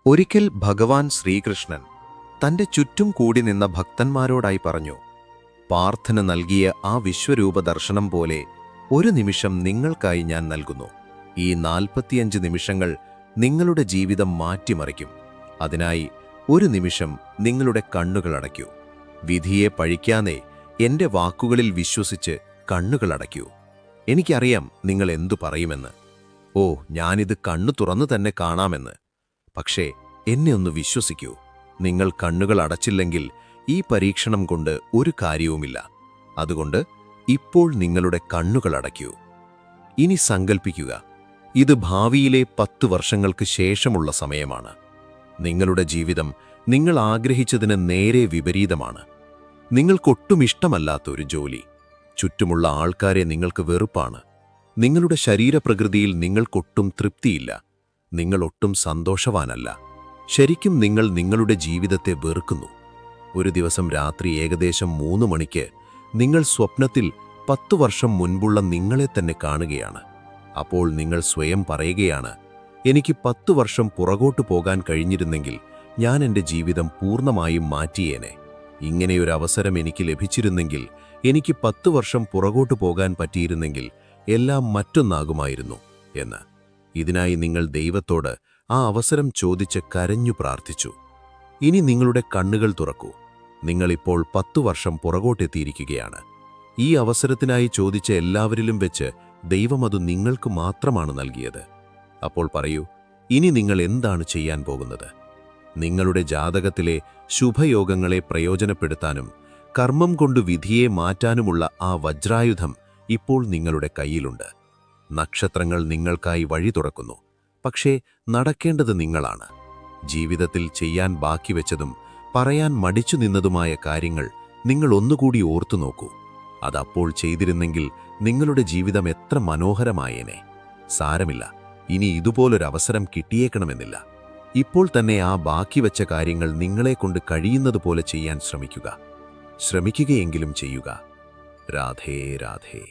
ഒരിക്കൽ ഭഗവാൻ ശ്രീകൃഷ്ണൻ തന്റെ ചുറ്റും കൂടി നിന്ന ഭക്തന്മാരോടായി പറഞ്ഞു, പാർത്ഥന് നൽകിയ ആ വിശ്വരൂപ ദർശനം പോലെ ഒരു നിമിഷം നിങ്ങൾക്കായി ഞാൻ നൽകുന്നു. ഈ 45 നിമിഷങ്ങൾ നിങ്ങളുടെ ജീവിതം മാറ്റിമറിക്കും. അതിനായി ഒരു നിമിഷം നിങ്ങളുടെ കണ്ണുകളടയ്ക്കൂ. വിധിയെ പഴിക്കാതെ എന്റെ വാക്കുകളിൽ വിശ്വസിച്ച് കണ്ണുകളടയ്ക്കൂ. എനിക്കറിയാം നിങ്ങൾ എന്തു പറയുമെന്ന്. ഓ, ഞാനിത് കണ്ണു തുറന്നു തന്നെ കാണാമെന്ന്. പക്ഷേ എന്നെ ഒന്ന് വിശ്വസിക്കൂ. നിങ്ങൾ കണ്ണുകൾ അടച്ചില്ലെങ്കിൽ ഈ പരീക്ഷണം കൊണ്ട് ഒരു കാര്യവുമില്ല. അതുകൊണ്ട് ഇപ്പോൾ നിങ്ങളുടെ കണ്ണുകൾ അടയ്ക്കൂ. ഇനി സങ്കൽപ്പിക്കുക, ഇത് ഭാവിയിലെ 10 വർഷങ്ങൾക്ക് ശേഷമുള്ള സമയമാണ്. നിങ്ങളുടെ ജീവിതം നിങ്ങൾ ആഗ്രഹിച്ചതിന് നേരെ വിപരീതമാണ്. നിങ്ങൾക്കൊട്ടും ഇഷ്ടമല്ലാത്തൊരു ജോലി, ചുറ്റുമുള്ള ആൾക്കാരെ നിങ്ങൾക്ക് വെറുപ്പാണ്. നിങ്ങളുടെ ശരീരപ്രകൃതിയിൽ നിങ്ങൾക്കൊട്ടും തൃപ്തിയില്ല. നിങ്ങളൊട്ടും സന്തോഷവാനല്ല. ശരിക്കും നിങ്ങൾ നിങ്ങളുടെ ജീവിതത്തെ വെറുക്കുന്നു. ഒരു ദിവസം രാത്രി ഏകദേശം 3 മണിക്ക് നിങ്ങൾ സ്വപ്നത്തിൽ 10 വർഷം മുൻപുള്ള നിങ്ങളെ തന്നെ കാണുകയാണ്. അപ്പോൾ നിങ്ങൾ സ്വയം പറയുകയാണ്, എനിക്ക് 10 വർഷം പുറകോട്ട് പോകാൻ കഴിഞ്ഞിരുന്നെങ്കിൽ ഞാൻ എൻ്റെ ജീവിതം പൂർണ്ണമായും മാറ്റിയേനെ. ഇങ്ങനെയൊരവസരം എനിക്ക് ലഭിച്ചിരുന്നെങ്കിൽ, എനിക്ക് 10 വർഷം പുറകോട്ട് പോകാൻ പറ്റിയിരുന്നെങ്കിൽ എല്ലാം മറ്റൊന്നാകുമായിരുന്നു എന്ന്. ഇതിനായി നിങ്ങൾ ദൈവത്തോട് ആ അവസരം ചോദിച്ച് കരഞ്ഞു പ്രാർത്ഥിച്ചു. ഇനി നിങ്ങളുടെ കണ്ണുകൾ തുറക്കൂ. നിങ്ങളിപ്പോൾ 10 വർഷം പുറകോട്ടെത്തിയിരിക്കുകയാണ്. ഈ അവസരത്തിനായി ചോദിച്ച എല്ലാവരിലും വെച്ച് ദൈവം അത് നിങ്ങൾക്ക് മാത്രമാണ് നൽകിയത്. അപ്പോൾ പറയൂ, ഇനി നിങ്ങൾ എന്താണ് ചെയ്യാൻ പോകുന്നത്? നിങ്ങളുടെ ജാതകത്തിലെ ശുഭയോഗങ്ങളെ പ്രയോജനപ്പെടുത്താനും കർമ്മം കൊണ്ട് വിധിയെ മാറ്റാനുമുള്ള ആ വജ്രായുധം ഇപ്പോൾ നിങ്ങളുടെ കയ്യിലുണ്ട്. നക്ഷത്രങ്ങൾ നിങ്ങൾക്കായി വഴി തുറക്കുന്നു. പക്ഷേ നടക്കേണ്ടത് നിങ്ങളാണ്. ജീവിതത്തിൽ ചെയ്യാൻ ബാക്കി വെച്ചതും പറയാൻ മടിച്ചു നിന്നതുമായ കാര്യങ്ങൾ നിങ്ങൾ ഒന്നുകൂടി ഓർത്തു നോക്കൂ. അതപ്പോൾ ചെയ്തിരുന്നെങ്കിൽ നിങ്ങളുടെ ജീവിതം എത്ര മനോഹരമായേനെ. സാരമില്ല, ഇനി ഇതുപോലൊരവസരം കിട്ടിയേക്കണമെന്നില്ല. ഇപ്പോൾ തന്നെ ആ ബാക്കി വെച്ച കാര്യങ്ങൾ നിങ്ങളെക്കൊണ്ട് കഴിയുന്നതുപോലെ ചെയ്യാൻ ശ്രമിക്കുകയെങ്കിലും ചെയ്യുക. രാധേ രാധേ.